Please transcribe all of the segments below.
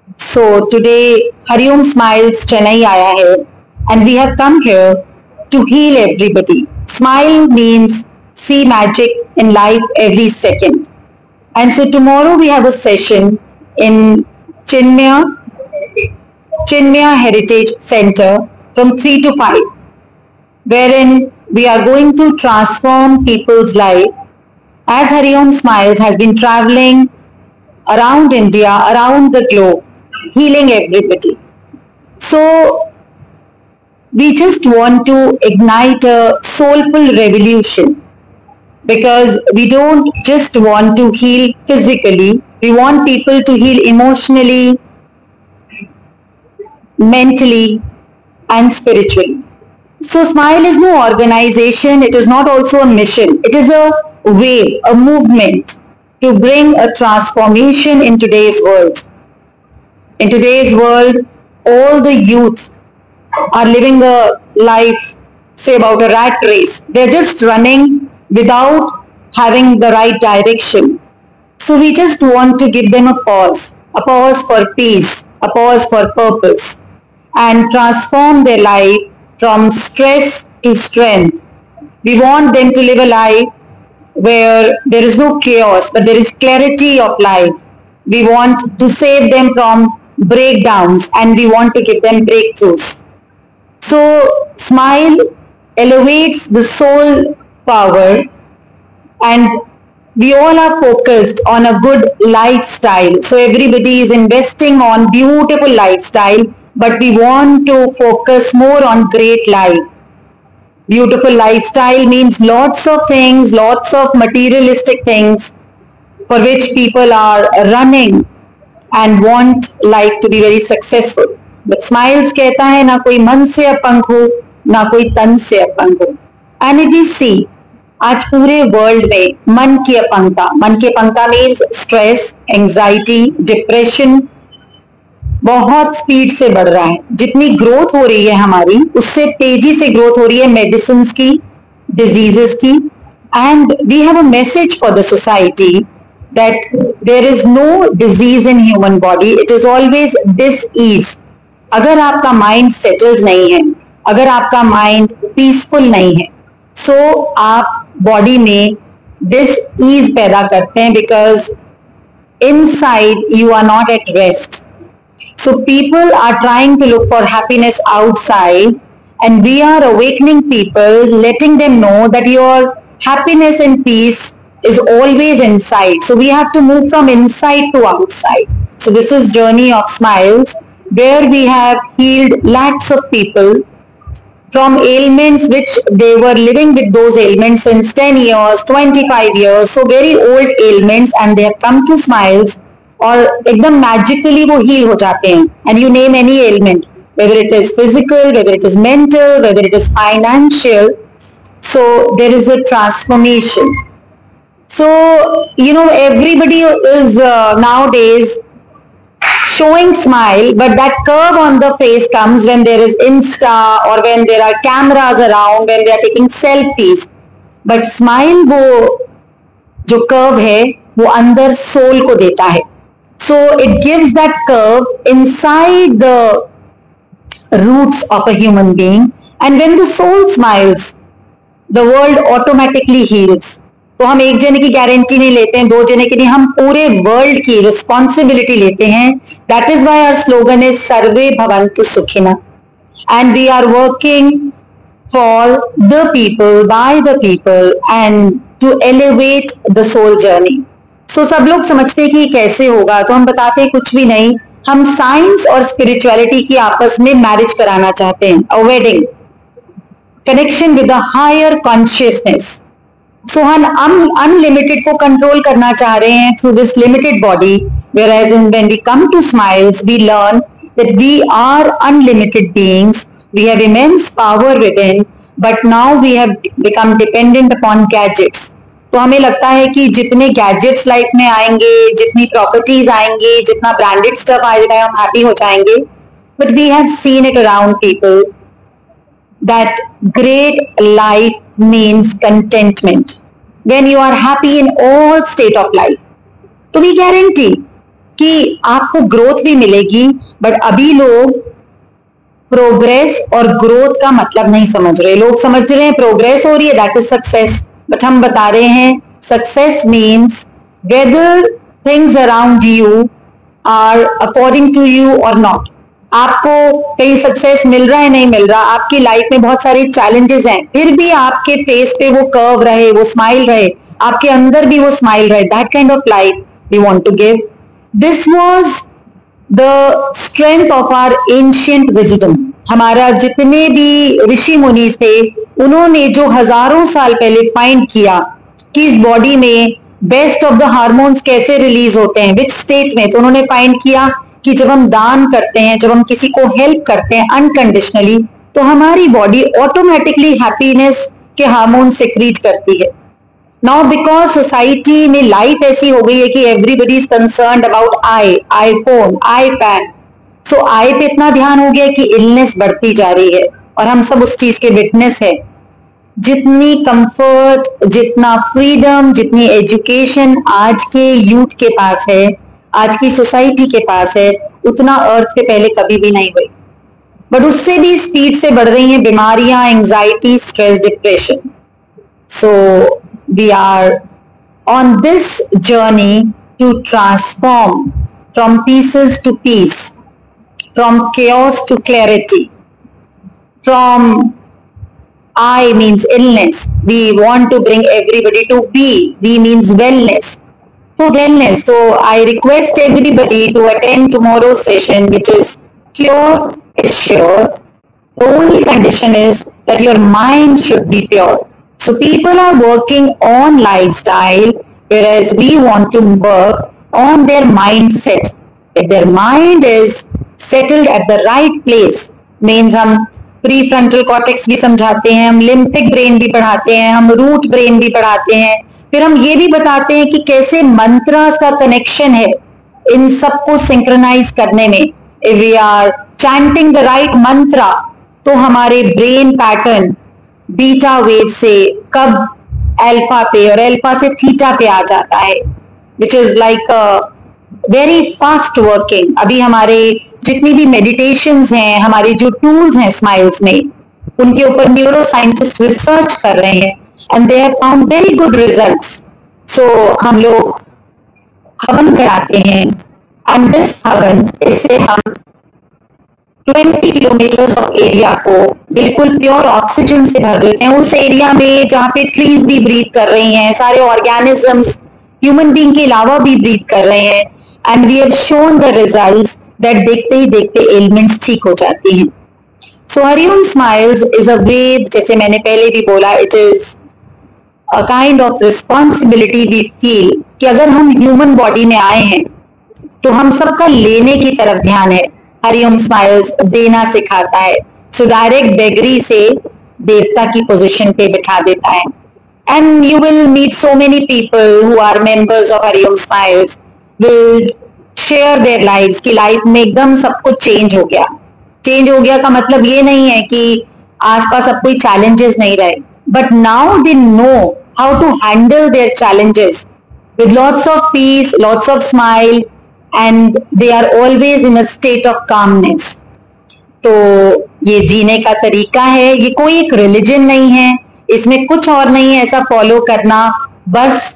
So today Hariom Smiles Chennai आया है and we have come here to heal everybody. Smile means see magic in life every second. And so tomorrow we have a session in Chinmaya Heritage Center from 3 to 5, wherein we are going to transform people's life as Hariom Smiles has been traveling around India, around the globe, healing everybody. So we just want to ignite a soulful revolution because we don't just want to heal physically, we want people to heal emotionally, mentally, and spiritually. So, Smile is no organization, it is not also a mission, it is a wave, a movement to bring a transformation in today's world. In today's world, all the youth are living a life, say about a rat race. They're just running without having the right direction. So we just want to give them a pause for peace, a pause for purpose, and transform their life from stress to strength. We want them to live a life where there is no chaos, but there is clarity of life. We want to save them from breakdowns and we want to give them breakthroughs. So, Smile elevates the soul power, and we all are focused on a good lifestyle. So, everybody is investing on beautiful lifestyle, but we want to focus more on great life. Beautiful lifestyle means lots of things, lots of materialistic things for which people are running and want life to be very successful. But Smiles कहता है ना कोई मन से अपंग हो ना कोई तन से अपंग हो. And if we see आज पूरे वर्ल्ड में मन की अपंगता मीन्स स्ट्रेस, एंजाइटी, डिप्रेशन बहुत स्पीड से बढ़ रहा है. जितनी ग्रोथ हो रही है हमारी उससे तेजी से ग्रोथ हो रही है मेडिसिन की, डिजीजेस की. And we have a message for the society that there is no disease in human body, it is always dis-ease. अगर आपका माइंड सेटल्ड नहीं है, अगर आपका माइंड पीसफुल नहीं है, सो आप बॉडी में डिस-ईज पैदा करते हैं because inside you are not at rest. So people are trying to look for happiness outside, and we are awakening people, letting them know that your happiness and peace is always inside. So we have to move from inside to outside. So this is Journey of Smiles, where we have healed lakhs of people from ailments which they were living with those ailments since 10 years, 25 years, so very old ailments, and they have come to Smiles और एकदम magically वो heal हो जाते हैं. And you name any element, whether it is physical, whether it is mental, whether it is financial, so there is a transformation. So everybody is nowadays showing smile, but that curve on the face comes when there is Insta or when there are cameras around, when they are taking selfies. But smile वो जो curve है वो अंदर soul को देता है. So it gives that curve inside the roots of a human being, and when the soul smiles, the world automatically heals. तो हम एक जने की गारंटी नहीं लेते हैं, दो जने की नहीं, हम पूरे वर्ल्ड की रिस्पॉन्सिबिलिटी लेते हैं. That is why our slogan is सर्वे भवन्तु सुखिनः, and we are working for the people, by the people, and to elevate the soul journey. So सब लोग समझते हैं कि कैसे होगा, तो हम बताते हैं कुछ भी नहीं. हम साइंस और स्पिरिचुअलिटी की आपस में मैरिज कराना चाहते हैं, a wedding connection with a higher consciousness. So हम अनलिमिटेड को कंट्रोल करना चाह रहे हैं through this limited body, whereas when we come to Smiles, we learn that we are unlimited beings, we have immense power within, but now we have become dependent upon gadgets. तो हमें लगता है कि जितने गैजेट्स लाइफ में आएंगे, जितनी properties आएंगे, जितना ब्रांडेड स्टफ आएगा, हम हैप्पी हो जाएंगे. But we have seen it around people that great life means contentment when you are happy in all state of life. So we guarantee कि आपको ग्रोथ भी मिलेगी, बट अभी लोग प्रोग्रेस और ग्रोथ का मतलब नहीं समझ रहे। लोग समझ रहे हैं प्रोग्रेस हो रही है दैट इज सक्सेस, बट हम बता रहे हैं success means weather things around you are according to you और नॉट। आपको कहीं सक्सेस मिल रहा है नहीं मिल रहा, आपकी लाइफ में बहुत सारे चैलेंजेस हैं, फिर भी आपके फेस पे वो कर्व रहे, वो स्माइल रहे, आपके अंदर भी वो स्माइल रहे, that kind of life we want to give. This was the strength of our ancient wisdom. हमारा जितने भी ऋषि मुनि थे, उन्होंने जो हजारों साल पहले फाइंड किया कि इस बॉडी में बेस्ट ऑफ द हार्मोन्स कैसे रिलीज होते हैं, विच स्टेट में, तो उन्होंने फाइंड किया कि जब हम दान करते हैं, जब हम किसी को हेल्प करते हैं अनकंडीशनली, तो हमारी बॉडी ऑटोमेटिकली हैप्पीनेस के हार्मोन सिक्रीट करती है। नाउ बिकॉज सोसाइटी में लाइफ ऐसी हो गई है कि everybody is concerned about iPhone, iPad, so आई पे इतना ध्यान हो गया कि इलनेस बढ़ती जा रही है और हम सब उस चीज के विटनेस है। जितनी कंफर्ट, जितना फ्रीडम, जितनी एजुकेशन आज के यूथ के पास है, आज की सोसाइटी के पास है, उतना अर्थ पे पहले कभी भी नहीं हुई, बट उससे भी स्पीड से बढ़ रही हैं बीमारियां, anxiety, stress, depression. So we are on this journey to transform from pieces to peace, from chaos to clarity, from I means illness. We want to bring everybody to be. We means wellness. So wellness. So I request everybody to attend tomorrow's session, which is cure is sure. The only condition is that your mind should be pure. So people are working on lifestyle, whereas we want to work on their mindset. If their mind is settled at the right place, means हम prefrontal cortex भी समझाते हैं, हम लिम्फिक brain भी पढ़ाते हैं, हम root brain भी पढ़ाते हैं, फिर हम ये भी बताते हैं कि कैसे मंत्रा का कनेक्शन है इन सबको सिंक्रोनाइज करने में। If we are chanting the right mantra, तो हमारे ब्रेन पैटर्न बीटा वेव से कब अल्फा पे और अल्फा से थीटा पे आ जाता है, which is like very fast working. अभी हमारे जितनी भी मेडिटेशंस हैं, हमारे जो टूल्स हैं स्माइल्स में, उनके ऊपर न्यूरो साइंटिस्ट रिसर्च कर रहे हैं and they have found very good results. So हम लोग हवन कराते हैं एंड दिस हवन, इससे हम 20 किलोमीटर ऑफ एरिया को बिल्कुल प्योर ऑक्सीजन से भर देते हैं। उस एरिया में जहाँ पे ट्रीज भी ब्रीथ कर रही हैं, सारे ऑर्गेनिजम्स ह्यूमन बीइंग के अलावा भी ब्रीथ कर रहे हैं, and we have shown the results that देखते ही देखते एलिमेंट्स ठीक हो जाती हैं। So Hariom smiles is a wave, जैसे मैंने पहले भी बोला, it is a kind of responsibility we feel कि अगर हम ह्यूमन बॉडी में आए हैं तो हम सबका लेने की तरफ ध्यान है। हरिओम स्माइल्स देना सिखाता है, सो डायरेक्ट बेगरी से देवता की पोजीशन पे बिठा देता है। And you will meet so many people who are members of Hariom smiles, will share their lives की लाइफ में एकदम सब कुछ चेंज हो गया। चेंज हो गया का मतलब ये नहीं है कि आसपास अब कोई चैलेंजेस नहीं रहे, but now they know how to handle their challenges with lots of peace, lots of smile, and they are always in a state of calmness. तो ये जीने का तरीका है, ये कोई एक रिलीजन नहीं है, इसमें कुछ और नहीं है ऐसा फॉलो करना, बस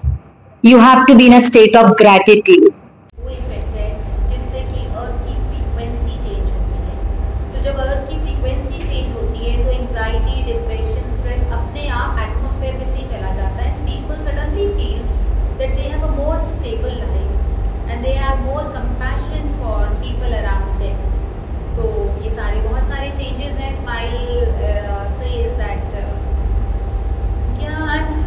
you have to be in a state of gratitude. वो इफेक्ट है जिससे कि अर्थ की फ्रीक्वेंसी चेंज होती है। सो जब अर्थ की फ्रीक्वेंसी चेंज होती है तो एंजाइटी, डिप्रेशन, स्ट्रेस अपने आप एटमॉस्फेयर में से चला जाता है। People suddenly feel that they have a more stable life and they have more compassion for people around them. तो ये सारे बहुत सारे changes हैं। Smile says that ज्ञान